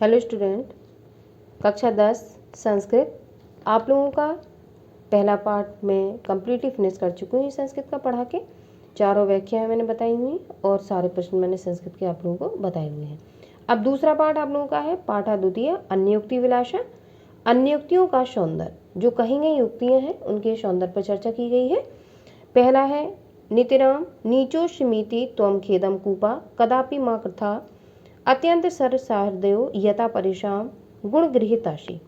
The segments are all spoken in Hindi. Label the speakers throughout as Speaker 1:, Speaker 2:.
Speaker 1: हेलो स्टूडेंट, कक्षा 10 संस्कृत आप लोगों का पहला पार्ट मैं कम्प्लीटली फिनिश कर चुकी हूँ संस्कृत का पढ़ा के। चारों व्याख्याएं मैंने बताई हुई और सारे प्रश्न मैंने संस्कृत के आप लोगों को बताए हुए हैं। अब दूसरा पार्ट आप लोगों का है पाठा द्वितीय अन्योक्ति विलासा। अन्योक्तियों का सौंदर्य, जो कही गई युक्तियाँ हैं उनके सौंदर्य पर चर्चा की गई है। पहला है नितिराम नीचो श्मिति त्वम खेदम कूपा कदापि माँ कृथा अत्यंत सर सहृदयो यथा परेशान गुण गृहिताशी।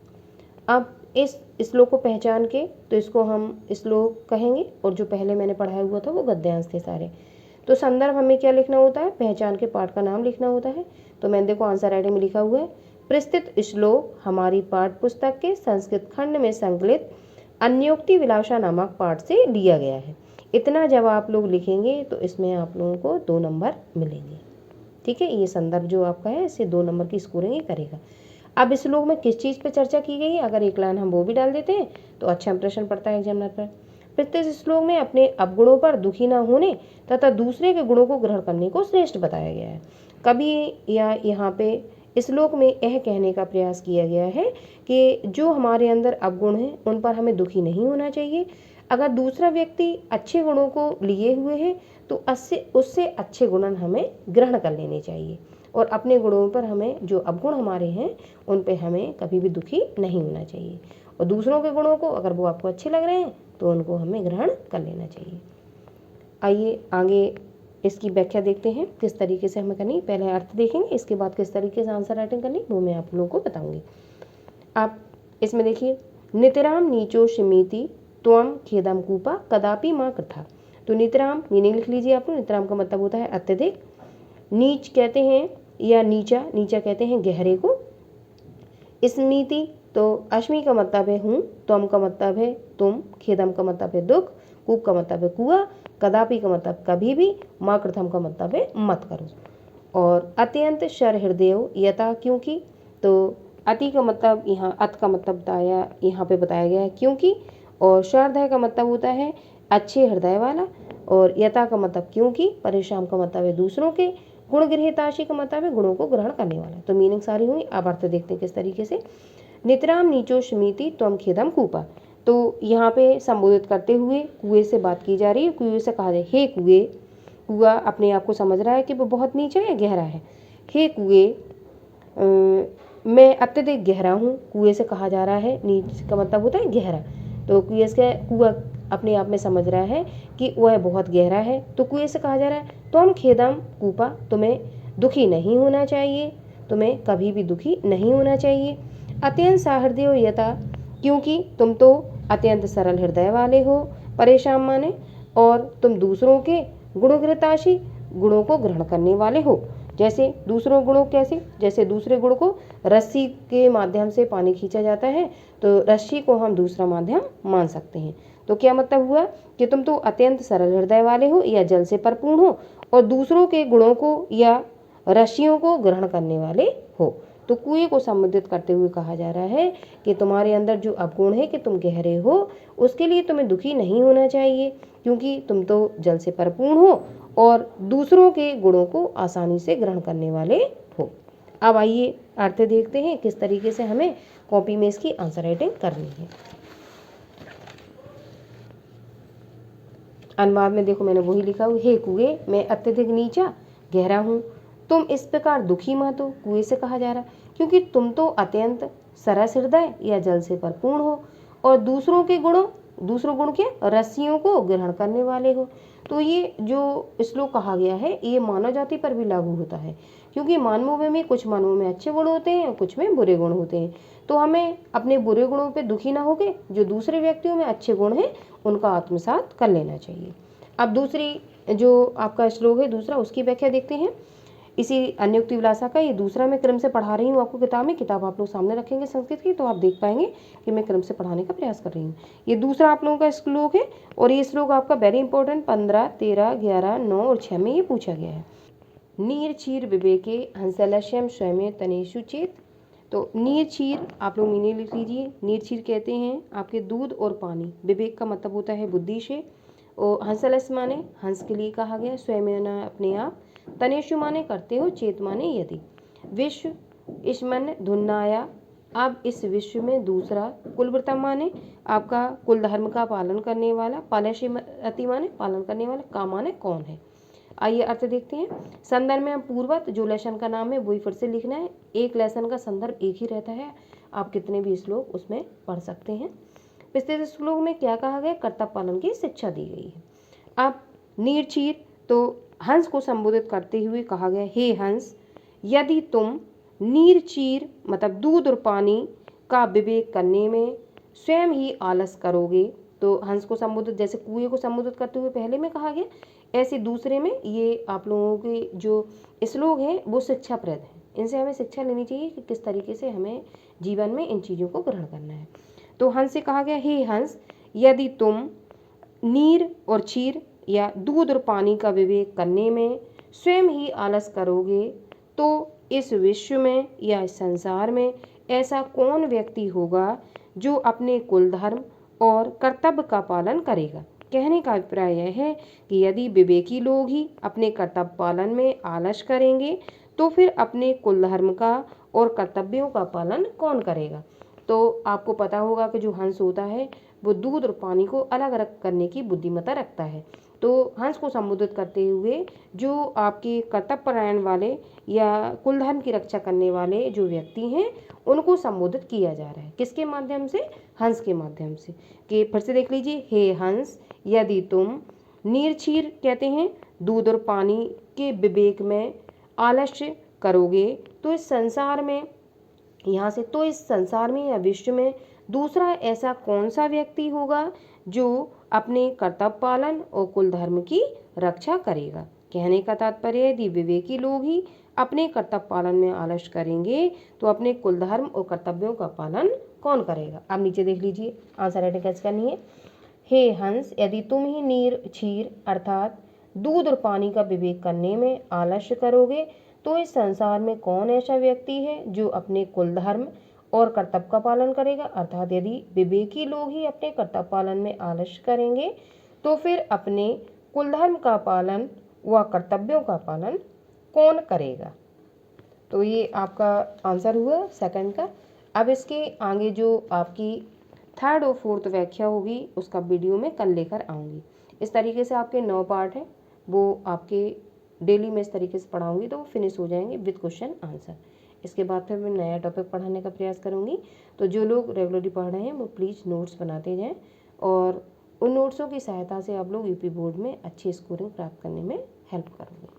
Speaker 1: अब इस श्लोक को पहचान के तो इसको हम श्लोक कहेंगे और जो पहले मैंने पढ़ाया हुआ था वो गद्यांश थे सारे। तो संदर्भ हमें क्या लिखना होता है, पहचान के पाठ का नाम लिखना होता है। तो मैंने देखो आंसर राइटिंग में लिखा हुआ है प्रस्तुत श्लोक हमारी पाठ पुस्तक के संस्कृत खंड में संकलित अन्योक्ति विलासा नामक पाठ से लिया गया है। इतना जब आप लोग लिखेंगे तो इसमें आप लोगों को 2 नंबर मिलेंगे। ठीक है, ये संदर्भ जो आपका है इससे 2 नंबर की स्कोरिंग ही करेगा। अब इस श्लोक में किस चीज़ पे चर्चा की गई है, अगर एक लाइन हम वो भी डाल देते हैं तो अच्छा इंप्रेशन पड़ता है एग्जामिनर पर। प्रत्येक श्लोक में अपने अवगुणों पर दुखी न होने तथा दूसरे के गुणों को ग्रहण करने को श्रेष्ठ बताया गया है। कभी या यहाँ पे इस श्लोक में यह कहने का प्रयास किया गया है कि जो हमारे अंदर अवगुण हैं उन पर हमें दुखी नहीं होना चाहिए। अगर दूसरा व्यक्ति अच्छे गुणों को लिए हुए है तो उससे अच्छे गुण हमें ग्रहण कर लेने चाहिए और अपने गुणों पर हमें जो अवगुण हमारे हैं उन पे हमें कभी भी दुखी नहीं होना चाहिए और दूसरों के गुणों को अगर वो आपको अच्छे लग रहे हैं तो उनको हमें ग्रहण कर लेना चाहिए। आइए आगे इसकी व्याख्या देखते हैं किस तरीके से हमें करनी। पहले अर्थ देखेंगे, इसके बाद किस तरीके से आंसर राइटिंग करनी वो मैं आप लोगों को बताऊंगी। आप इसमें देखिए नितिराम नीचो शिमिति त्वम खेदम कूपा कदापि माँ कृथा। तो नितराम मीनिंग लिख लीजिए आप लोग। नितराम का मतलब होता है अत्यधिक। नीच कहते हैं या नीचा, नीचा कहते हैं गहरे को। स्मिति तो अश्मि का मतलब है हूँ, त्वम का मतलब है तुम, खेदम का मतलब है दुख, कूप का मतलब है कुआ, कदापि का मतलब कभी भी, माँ कृथम का मतलब है मत करो। और अत्यंत शर हृदय यथा क्योंकि, तो अति का मतलब यहाँ अत का मतलब बताया यहाँ पे बताया गया है क्योंकि, और शरदय का मतलब होता है अच्छे हृदय वाला, और यथा का मतलब क्योंकि, परेशान का मतलब है दूसरों के, गुण गृहिताशी का मतलब है गुणों को ग्रहण करने वाला। तो मीनिंग सारी हुई। अब अर्थ देखते हैं किस तरीके से। नितराम नीचो श्मिति त्वम खेदम कूपा। तो यहाँ पे संबोधित करते हुए कुएं से बात की जा रही है। कुएं से कहा जाए हे कुएं, कुआ अपने आप को समझ रहा है कि वो बहुत नीचा है, गहरा है। हे कुएं मैं अत्यधिक गहरा हूँ। कुएं से कहा जा रहा है, नीच का मतलब होता है गहरा। तो कुआ अपने आप में समझ रहा है कि वह बहुत गहरा है। तो कुएं से कहा जा रहा है तुम खेदम कूपा, तुम्हें दुखी नहीं होना चाहिए, तुम्हें कभी भी दुखी नहीं होना चाहिए। अत्यंत सहृदय यथा क्योंकि तुम तो अत्यंत सरल हृदय वाले हो, परेशान माने, और तुम दूसरों के गुणग्रताशी गुणों को ग्रहण करने वाले हो। जैसे दूसरों गुणों कैसे, जैसे दूसरे गुण को रस्सी के माध्यम से पानी खींचा जाता है तो रस्सी को हम दूसरा माध्यम मान सकते हैं। तो क्या मतलब हुआ कि तुम तो अत्यंत सरल हृदय वाले हो या जल से परिपूर्ण हो और दूसरों के गुणों को या रस्सियों को ग्रहण करने वाले हो। तो कुएं को संबोधित करते हुए कहा जा रहा है कि तुम्हारे अंदर जो अवगुण है कि तुम गहरे हो उसके लिए तुम्हें दुखी नहीं होना चाहिए क्योंकि तुम तो जल से परिपूर्ण हो और दूसरों के गुणों को आसानी से ग्रहण करने वाले हो। अब आइए अर्थ देखते हैं किस तरीके से हमें कॉपी में इसकी आंसर राइटिंग करनी है। अनुवाद में देखो मैंने वही लिखा हुआ, हे कुएं मैं अत्यधिक नीचा गहरा हूँ, तुम इस प्रकार दुखी मत हो। कुएं से कहा जा रहा क्योंकि तुम तो अत्यंत सरस हृदय या जल से परिपूर्ण हो और दूसरों गुण क्या, रस्सियों को ग्रहण करने वाले हो। तो ये जो श्लोक कहा गया है ये मानव जाति पर भी लागू होता है क्योंकि मानवों में कुछ मानवों में अच्छे गुण होते हैं और कुछ में बुरे गुण होते हैं। तो हमें अपने बुरे गुणों पे दुखी ना होके जो दूसरे व्यक्तियों में अच्छे गुण हैं उनका आत्मसात कर लेना चाहिए। अब दूसरी जो आपका श्लोक है दूसरा, उसकी व्याख्या देखते हैं। इसी अन्योक्ति विलासा का ये दूसरा मैं क्रम से पढ़ा रही हूँ आपको किताब में। किताब आप लोग सामने रखेंगे संस्कृत की तो आप देख पाएंगे कि मैं क्रम से पढ़ाने का प्रयास कर रही हूँ। ये दूसरा आप लोगों का श्लोक है और ये श्लोक आपका वेरी इंपॉर्टेंट 15, 13, 11, 9 और 6 में ये पूछा गया है। नीर क्षीर विवेके हंसलक्ष्यम स्वयं तनेषु चेत। तो नीर क्षीर आप लोग मीनिंग लिख लीजिए। नीर क्षीर कहते हैं आपके दूध और पानी। विवेक का मतलब होता है बुद्धि से, और हंसलस माने हंस के लिए कहा गया, स्वयं अपने आप, तनेषु माने करते हो, चेत माने यदि। विश्व ईश्मन धुन्नाया। अब इस विश्व में दूसरा कुलव्रता माने आपका कुल धर्म का पालन करने वाला, पालयति माने पालन करने वाला, का माने कौन है। आइए अर्थ देखते हैं। संदर्भ में पूर्वत जो लेसन का नाम है वही फिर से लिखना है। एक लेसन का संदर्भ एक ही रहता है, आप कितने भी श्लोक उसमें पढ़ सकते हैं। पिछले श्लोक में क्या कहा गया, कर्तव्य पालन की शिक्षा दी गई है। अब नीरचीर तो हंस को संबोधित करते हुए कहा गया, हे हंस यदि तुम नीरचीर मतलब दूध और पानी का विवेक करने में स्वयं ही आलस करोगे, तो हंस को संबोधित जैसे कुएं को संबोधित करते हुए पहले में कहा गया, ऐसे दूसरे में ये आप लोगों के जो श्लोक हैं वो शिक्षाप्रद हैं। इनसे हमें शिक्षा लेनी चाहिए कि किस तरीके से हमें जीवन में इन चीज़ों को ग्रहण करना है। तो हंस से कहा गया, हे हंस यदि तुम नीर और क्षीर या दूध और पानी का विवेक करने में स्वयं ही आलस करोगे, तो इस विश्व में या इस संसार में ऐसा कौन व्यक्ति होगा जो अपने कुल धर्म और कर्तव्य का पालन करेगा। कहने का अभिप्राय यह है कि यदि विवेकी लोग ही अपने कर्तव्य पालन में आलस करेंगे तो फिर अपने कुल धर्म का और कर्तव्यों का पालन कौन करेगा। तो आपको पता होगा कि जो हंस होता है वो दूध और पानी को अलग अलग करने की बुद्धिमत्ता रखता है। तो हंस को संबोधित करते हुए जो आपके कर्तव्यपरायण वाले या कुल धर्म की रक्षा करने वाले जो व्यक्ति हैं उनको संबोधित किया जा रहा है। किसके माध्यम से, हंस के माध्यम से। कि फिर से देख लीजिए, हे हंस यदि तुम नीरक्षीर कहते हैं दूध और पानी के विवेक में आलस्य करोगे तो इस संसार में यहाँ से तो इस संसार में या विश्व में दूसरा ऐसा कौन सा व्यक्ति होगा जो अपने कर्तव्य पालन और कुल धर्म की रक्षा करेगा। कहने का तात्पर्य यदि विवेकी लोग ही अपने कर्तव्य पालन में आलस करेंगे तो अपने कुल धर्म और कर्तव्यों का पालन कौन करेगा। अब नीचे देख लीजिए, आंसर राइटिंग कैसे करनी है। हे हंस यदि तुम ही नीर क्षीर अर्थात दूध और पानी का विवेक करने में आलस्य करोगे तो इस संसार में कौन ऐसा व्यक्ति है जो अपने कुल धर्म और कर्तव्य का पालन करेगा। अर्थात यदि विवेकी लोग ही अपने कर्तव्य पालन में आलस्य करेंगे तो फिर अपने कुल धर्म का पालन व कर्तव्यों का पालन कौन करेगा। तो ये आपका आंसर हुआ सेकंड का। अब इसके आगे जो आपकी थर्ड और फोर्थ व्याख्या होगी उसका वीडियो में कल लेकर आऊँगी। इस तरीके से आपके 9 पार्ट हैं, वो आपके डेली में इस तरीके से पढ़ाऊँगी तो वो फिनिश हो जाएंगे विद क्वेश्चन आंसर। इसके बाद फिर मैं नया टॉपिक पढ़ाने का प्रयास करूँगी। तो जो लोग रेगुलरली पढ़ रहे हैं वो प्लीज़ नोट्स बनाते जाएँ और उन नोट्सों की सहायता से आप लोग यूपी बोर्ड में अच्छी स्कोरिंग प्राप्त करने में हेल्प करोगे।